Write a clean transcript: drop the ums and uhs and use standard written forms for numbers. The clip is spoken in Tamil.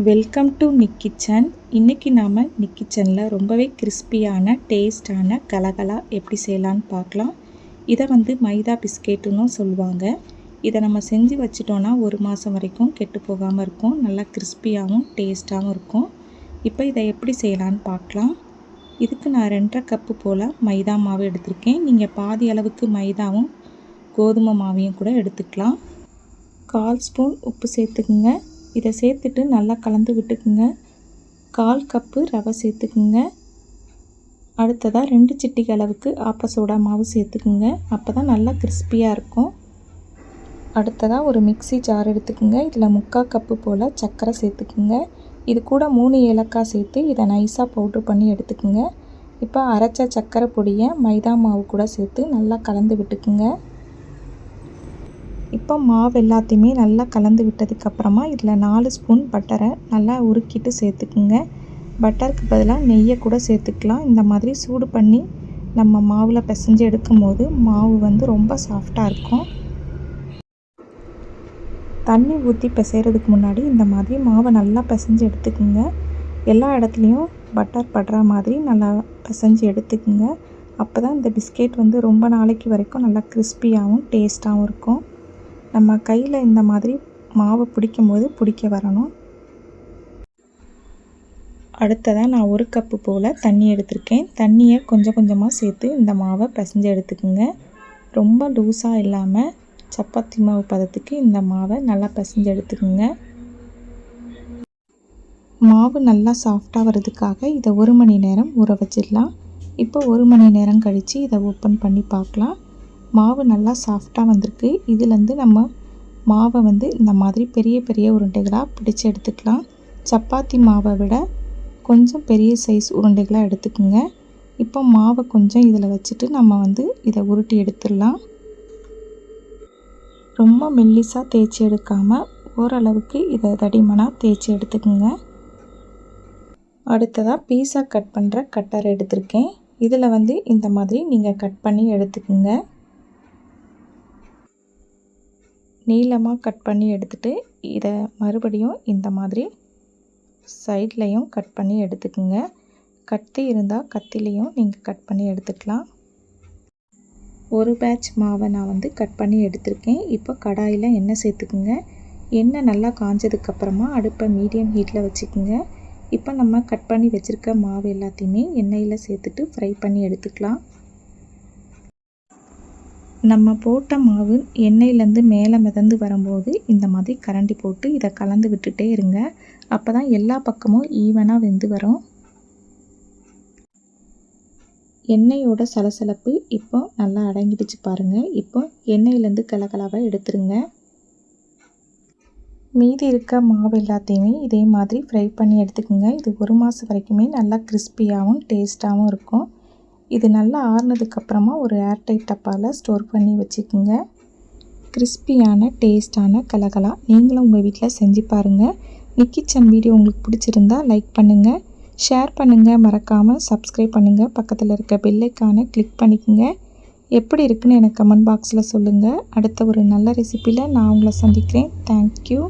Welcome to Nick kitchen. இன்றைக்கி நாம் நிக் கிச்சனில் ரொம்பவே கிறிஸ்பியான டேஸ்டான கலகலா எப்படி செய்யலான்னு பார்க்கலாம். இதை மைதா பிஸ்கெட்டுன்னு சொல்லுவாங்க. இதை நம்ம செஞ்சு வச்சிட்டோன்னா 1 மாதம் வரைக்கும் கெட்டு போகாமல் இருக்கும். நல்லா கிறிஸ்பியாகவும் டேஸ்ட்டாகவும் இருக்கும். இப்போ இதை எப்படி செய்யலான்னு பார்க்கலாம். இதுக்கு நான் 2.5 கப்பு போல் மைதா மாவு எடுத்திருக்கேன். நீங்கள் பாதி அளவுக்கு மைதாவும் கோதுமை மாவையும் கூட எடுத்துக்கலாம். 1/4 ஸ்பூன் உப்பு சேர்த்துக்குங்க. இதை சேர்த்துட்டு நல்லா கலந்து விட்டுக்குங்க. 1/4 கப்பு ரவை சேர்த்துக்குங்க. அடுத்ததாக 2 சிட்டிகை அளவுக்கு ஆப்ப சோடா மாவு சேர்த்துக்குங்க. அப்போ தான் நல்லா கிறிஸ்பியாக இருக்கும். அடுத்ததாக ஒரு மிக்ஸி ஜார் எடுத்துக்குங்க. இதில் 3/4 கப்பு போல் சர்க்கரை சேர்த்துக்குங்க. இது கூட 3 ஏலக்காய் சேர்த்து இதை நைஸாக பவுட்ரு பண்ணி எடுத்துக்குங்க. இப்போ அரைச்ச சர்க்கரை பொடியை மைதா மாவு கூட சேர்த்து நல்லா கலந்து விட்டுக்குங்க. இப்போ மாவு எல்லாத்தையுமே நல்லா கலந்து விட்டதுக்கப்புறமா இதில் 4 ஸ்பூன் பட்டரை நல்லா உருக்கிட்டு சேர்த்துக்குங்க. பட்டருக்கு பதிலாக நெய்யை கூட சேர்த்துக்கலாம். இந்த மாதிரி சூடு பண்ணி நம்ம மாவில் பிசைஞ்சு எடுக்கும் போது மாவு ரொம்ப சாஃப்டாக இருக்கும். தண்ணி ஊற்றி பிசைகிறதுக்கு முன்னாடி இந்த மாதிரி மாவை நல்லா பிசைஞ்சு எடுத்துக்குங்க. எல்லா இடத்துலையும் பட்டர் படுற மாதிரி நல்லா பிசைஞ்சு எடுத்துக்குங்க. அப்போ தான் இந்த பிஸ்கெட் ரொம்ப நாளைக்கு வரைக்கும் நல்லா கிறிஸ்பியாகவும் டேஸ்ட்டாகவும் இருக்கும். நம்ம கையில் இந்த மாதிரி மாவை பிடிக்கும் போது பிடிக்க வரணும். அடுத்ததாக நான் 1 கப்பு போல் தண்ணி எடுத்திருக்கேன். தண்ணியை கொஞ்சம் கொஞ்சமாக சேர்த்து இந்த மாவை பிசைஞ்சு எடுத்துக்குங்க. ரொம்ப லூஸாக இல்லாமல் சப்பாத்தி மாவு பதத்துக்கு இந்த மாவை நல்லா பிசைஞ்சு எடுத்துக்குங்க. மாவு நல்லா சாஃப்டாக வர்றதுக்காக இதை 1 மணி நேரம் ஊற வச்சிடலாம். இப்போ 1 மணி நேரம் கழித்து இதை ஓப்பன் பண்ணி பார்க்கலாம். மாவு நல்லா சாஃப்டாக வந்திருக்கு. இதுலேருந்து நம்ம மாவை இந்த மாதிரி பெரிய பெரிய உருண்டைகளாக பிடிச்சி எடுத்துக்கலாம். சப்பாத்தி மாவை விட கொஞ்சம் பெரிய சைஸ் உருண்டைகளாக எடுத்துக்குங்க. இப்போ மாவை கொஞ்சம் இதில் வச்சுட்டு நம்ம இதை உருட்டி எடுத்துடலாம். ரொம்ப மெல்லிசாக தேய்ச்சி எடுக்காமல் ஓரளவுக்கு இதை தடிமனாக தேய்ச்சி எடுத்துக்குங்க. அடுத்ததாக பீஸா கட் பண்ணுற கட்டர் எடுத்திருக்கேன். இதில் இந்த மாதிரி நீங்கள் கட் பண்ணி எடுத்துக்குங்க. நீளமாக கட் பண்ணி எடுத்துகிட்டு இதை மறுபடியும் இந்த மாதிரி சைட்லேயும் கட் பண்ணி எடுத்துக்குங்க. கத்தி இருந்தால் கத்திலையும் நீங்கள் கட் பண்ணி எடுத்துக்கலாம். ஒரு பேட்ச் மாவை நான் கட் பண்ணி எடுத்திருக்கேன். இப்போ கடாயில் எண்ணெய் சேர்த்துக்குங்க. எண்ணெய் நல்லா காஞ்சதுக்கப்புறமா அடுப்பை மீடியம் ஹீட்டில் வச்சுக்குங்க. இப்போ நம்ம கட் பண்ணி வச்சுருக்க மாவு எல்லாத்தையுமே எண்ணெயில் சேர்த்துட்டு ஃப்ரை பண்ணி எடுத்துக்கலாம். நம்ம போட்ட மாவு எண்ணெயிலேருந்து மேலே மிதந்து வரும்போது இந்த மாதிரி கரண்டி போட்டு இதை கலந்து விட்டுட்டே இருங்க. அப்போ தான் எல்லா பக்கமும் ஈவனாக வெந்து வரும். எண்ணெயோட சலசலப்பு இப்போ நல்லா அடங்கிடுச்சு பாருங்கள். இப்போ எண்ணெயிலேருந்து கலகலாவை எடுத்துருங்க. மீதி இருக்க மாவு எல்லாத்தையுமே இதே மாதிரி ஃப்ரை பண்ணி எடுத்துக்கோங்க. இது 1 மாதம் வரைக்குமே நல்லா கிறிஸ்பியாகவும் டேஸ்ட்டாகவும் இருக்கும். இது நல்லா ஆறுனதுக்கப்புறமா ஒரு ஏர்டைட் டப்பாவில் ஸ்டோர் பண்ணி வச்சுக்கோங்க. கிறிஸ்பியான டேஸ்டான கலகலா நீங்களும் உங்கள் வீட்டில் செஞ்சு பாருங்கள். நிக் கிச்சன் வீடியோ உங்களுக்கு பிடிச்சிருந்தா லைக் பண்ணுங்கள், ஷேர் பண்ணுங்கள், மறக்காமல் சப்ஸ்கிரைப் பண்ணுங்கள். பக்கத்தில் இருக்க பெல் ஐகானை கிளிக் பண்ணிக்கோங்க. எப்படி இருக்குன்னு எனக்கு கமெண்ட் பாக்ஸில் சொல்லுங்கள். அடுத்த ஒரு நல்ல ரெசிப்பியில் நான் உங்களை சந்திக்கிறேன். தேங்க்யூ.